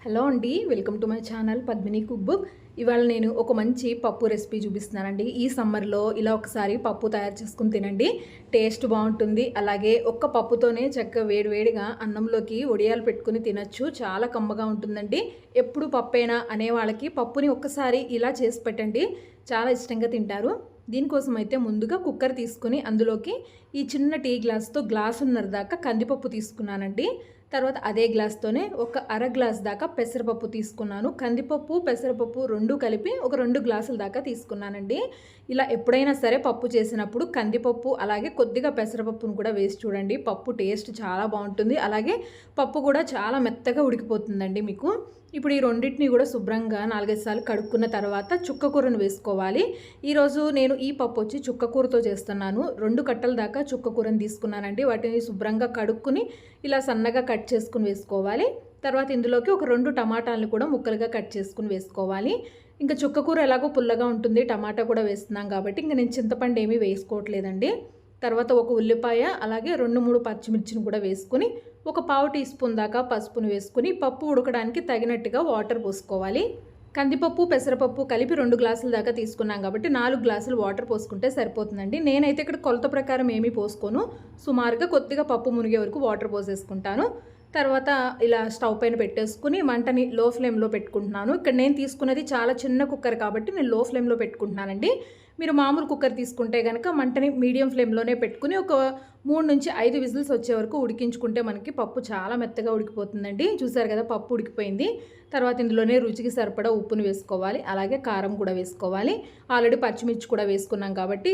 Hello అండి, welcome to my channel Padmini cook book. ఇవాళ నేను ఒక మంచి పప్పు రెసిపీ చూపిస్తున్నానండి. ఈ సమ్మర్లో ఇలా ఒకసారి పప్పు తయారు చేసుకుని తినండి, టేస్ట్ బాగుంటుంది. అలాగే ఒక్క పప్పుతోనే చక్కగా వేడివేడిగా అన్నంలోకి వడియాలు పెట్టుకుని తినచ్చు, చాలా కమ్మగా ఉంటుందండి. ఎప్పుడు పప్పేనా అనే వాళ్ళకి పప్పుని ఒక్కసారి ఇలా చేసి పెట్టండి, చాలా ఇష్టంగా తింటారు. దీనికోసం అయితే ముందుగా కుక్కర్ తీసుకుని అందులోకి ఈ చిన్న టీ గ్లాస్తో గ్లాసున్నర దాకా కందిపప్పు తీసుకున్నానండి. తర్వాత అదే గ్లాస్తోనే ఒక అర గ్లాస్ దాకా పెసరపప్పు తీసుకున్నాను. కందిపప్పు పెసరపప్పు రెండు కలిపి ఒక 2 గ్లాసుల దాకా తీసుకున్నానండి. ఇలా ఎప్పుడైనా సరే పప్పు చేసినప్పుడు కందిపప్పు అలాగే కొద్దిగా పెసరపప్పును కూడా వేసి చూడండి, పప్పు టేస్ట్ చాలా బాగుంటుంది. అలాగే పప్పు కూడా చాలా మెత్తగా ఉడికిపోతుందండి మీకు. ఇప్పుడు ఈ రెండింటిని కూడా శుభ్రంగా 4-5 సార్లు కడుక్కున్న తర్వాత చుక్కకూరను వేసుకోవాలి. ఈరోజు నేను ఈ పప్పు వచ్చి చుక్కకూరతో చేస్తున్నాను. 2 కట్టల దాకా చుక్కకూరను తీసుకున్నానండి. వాటిని శుభ్రంగా కడుక్కుని ఇలా సన్నగా కట్ చేసుకుని వేసుకోవాలి. తర్వాత ఇందులోకి ఒక 2 టమాటాలను కూడా ముక్కలుగా కట్ చేసుకుని వేసుకోవాలి. ఇంకా చుక్కకూర ఎలాగో పుల్లగా ఉంటుంది, టమాటా కూడా వేస్తున్నాం కాబట్టి ఇంకా నేను చింతపండు ఏమీ వేసుకోవట్లేదండి. తర్వాత ఒక ఉల్లిపాయ అలాగే 2-3 పచ్చిమిర్చిని కూడా వేసుకుని ఒక పావు టీ స్పూన్ దాకా పసుపును వేసుకుని పప్పు ఉడకడానికి తగినట్టుగా వాటర్ పోసుకోవాలి. కందిపప్పు పెసరపప్పు కలిపి 2 గ్లాసుల దాకా తీసుకున్నాం కాబట్టి 4 గ్లాసులు వాటర్ పోసుకుంటే సరిపోతుందండి. నేనైతే ఇక్కడ కొలత ప్రకారం ఏమీ పోసుకోను, సుమారుగా కొద్దిగా పప్పు మునిగే వరకు వాటర్ పోసేసుకుంటాను. తర్వాత ఇలా స్టవ్ పైన పెట్టేసుకుని మంటని లో ఫ్లేమ్లో పెట్టుకుంటున్నాను. ఇక్కడ నేను తీసుకున్నది చాలా చిన్న కుక్కర్ కాబట్టి నేను లో ఫ్లేమ్లో పెట్టుకుంటున్నానండి. మీరు మామూలు కుక్కర్ తీసుకుంటే కనుక మంటని మీడియం ఫ్లేమ్లోనే పెట్టుకుని ఒక 3-5 విజిల్స్ వచ్చే వరకు ఉడికించుకుంటే మనకి పప్పు చాలా మెత్తగా ఉడికిపోతుందండి. చూసారు కదా, పప్పు ఉడికిపోయింది. తర్వాత ఇందులోనే రుచికి సరిపడా ఉప్పును వేసుకోవాలి, అలాగే కారం కూడా వేసుకోవాలి. ఆల్రెడీ పచ్చిమిర్చి కూడా వేసుకున్నాం కాబట్టి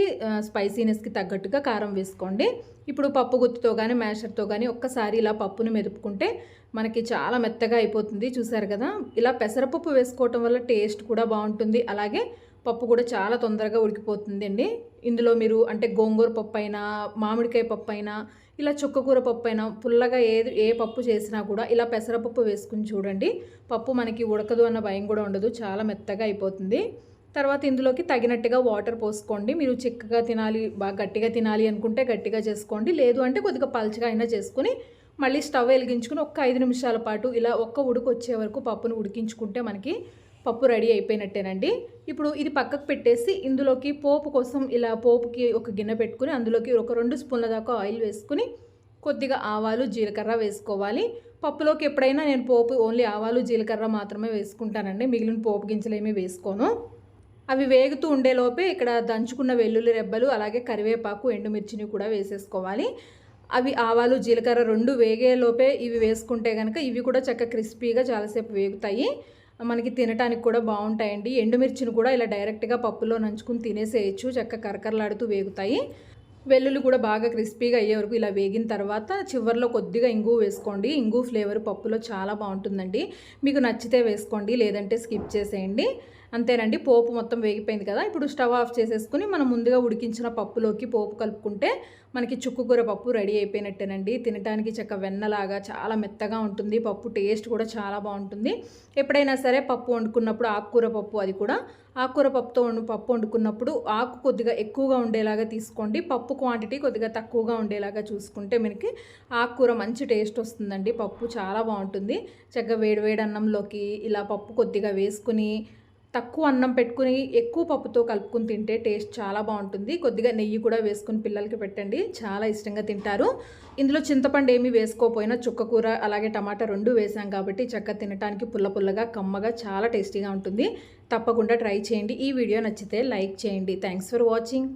స్పైసీనెస్కి తగ్గట్టుగా కారం వేసుకోండి. ఇప్పుడు పప్పు గుత్తితో కానీ మ్యాషర్తో కానీ ఒక్కసారి ఇలా పప్పును మెదుపుకుంటే మనకి చాలా మెత్తగా అయిపోతుంది. చూసారు కదా, ఇలా పెసరపప్పు వేసుకోవటం వల్ల టేస్ట్ కూడా బాగుంటుంది. అలాగే పప్పు కూడా చాలా తొందరగా ఉడికిపోతుంది అండి. ఇందులో మీరు అంటే గోంగూర పప్పు అయినా మామిడికాయ పప్పు అయినా ఇలా చుక్కకూర పప్పు అయినా పుల్లగా ఏ పప్పు చేసినా కూడా ఇలా పెసరపప్పు వేసుకుని చూడండి, పప్పు మనకి ఉడకదు అన్న భయం కూడా ఉండదు, చాలా మెత్తగా అయిపోతుంది. తర్వాత ఇందులోకి తగినట్టుగా వాటర్ పోసుకోండి. మీరు చిక్కగా తినాలి, బాగా గట్టిగా తినాలి అనుకుంటే గట్టిగా చేసుకోండి, లేదు అంటే కొద్దిగా పల్చగా అయినా చేసుకుని మళ్ళీ స్టవ్ వెలిగించుకుని ఒక 5 నిమిషాల పాటు ఇలా ఒక్క ఉడుకు వచ్చే వరకు పప్పును ఉడికించుకుంటే మనకి పప్పు రెడీ అయిపోయినట్టేనండి. ఇప్పుడు ఇది పక్కకు పెట్టేసి ఇందులోకి పోపు కోసం ఇలా పోపుకి ఒక గిన్నె పెట్టుకుని అందులోకి ఒక 2 స్పూన్ల దాకా ఆయిల్ వేసుకుని కొద్దిగా ఆవాలు జీలకర్ర వేసుకోవాలి. పప్పులోకి ఎప్పుడైనా నేను పోపు ఓన్లీ ఆవాలు జీలకర్ర మాత్రమే వేసుకుంటానండి, మిగిలిన పోపు గింజలు ఏమీ వేసుకోను. అవి వేగుతూ ఉండేలోపే ఇక్కడ దంచుకున్న వెల్లుల్లి రెబ్బలు అలాగే కరివేపాకు ఎండుమిర్చిని కూడా వేసేసుకోవాలి. అవి ఆవాలు జీలకర్ర 2 వేగేలోపే ఇవి వేసుకుంటే కనుక ఇవి కూడా చక్కగా క్రిస్పీగా చాలాసేపు వేగుతాయి, మనకి తినడానికి కూడా బాగుంటాయండి. ఎండుమిర్చిని కూడా ఇలా డైరెక్ట్గా పప్పులో నంచుకుని తినేసేయచ్చు, చక్కగా కరకరలాడుతూ వేగుతాయి. వెల్లుల్లి కూడా బాగా క్రిస్పీగా అయ్యే వరకు ఇలా వేగిన తర్వాత చివరిలో కొద్దిగా ఇంగు వేసుకోండి. ఇంగు ఫ్లేవర్ పప్పులో చాలా బాగుంటుందండి. మీకు నచ్చితే వేసుకోండి, లేదంటే స్కిప్ చేసేయండి. అంతేనండి, పోపు మొత్తం వేగిపోయింది కదా. ఇప్పుడు స్టవ్ ఆఫ్ చేసేసుకుని మనం ముందుగా ఉడికించిన పప్పులోకి పోపు కలుపుకుంటే మనకి చుక్కకూర పప్పు రెడీ అయిపోయినట్టేనండి. తినడానికి చక్క వెన్నలాగా చాలా మెత్తగా ఉంటుంది పప్పు, టేస్ట్ కూడా చాలా బాగుంటుంది. ఎప్పుడైనా సరే పప్పు వండుకున్నప్పుడు ఆకుకూర పప్పు, అది కూడా ఆకుకూర పప్పుతో పప్పు వండుకున్నప్పుడు ఆకు కొద్దిగా ఎక్కువగా ఉండేలాగా తీసుకోండి, పప్పు క్వాంటిటీ కొద్దిగా తక్కువగా ఉండేలాగా చూసుకుంటే మనకి ఆకుకూర మంచి టేస్ట్ వస్తుందండి. పప్పు చాలా బాగుంటుంది. చక్కగా వేడివేడి అన్నంలోకి ఇలా పప్పు కొద్దిగా వేసుకుని తక్కువ అన్నం పెట్టుకుని ఎక్కువ పప్పుతో కలుపుకుని తింటే టేస్ట్ చాలా బాగుంటుంది. కొద్దిగా నెయ్యి కూడా వేసుకుని పిల్లలకి పెట్టండి, చాలా ఇష్టంగా తింటారు. ఇందులో చింతపండు ఏమీ వేసుకోకపోయినా చుక్కకూర అలాగే టమాటా 2 వేసాం కాబట్టి చక్కగా తినడానికి పుల్ల పుల్లగా కమ్మగా చాలా టేస్టీగా ఉంటుంది. తప్పకుండా ట్రై చేయండి. ఈ వీడియో నచ్చితే లైక్ చేయండి. Thanks for watching.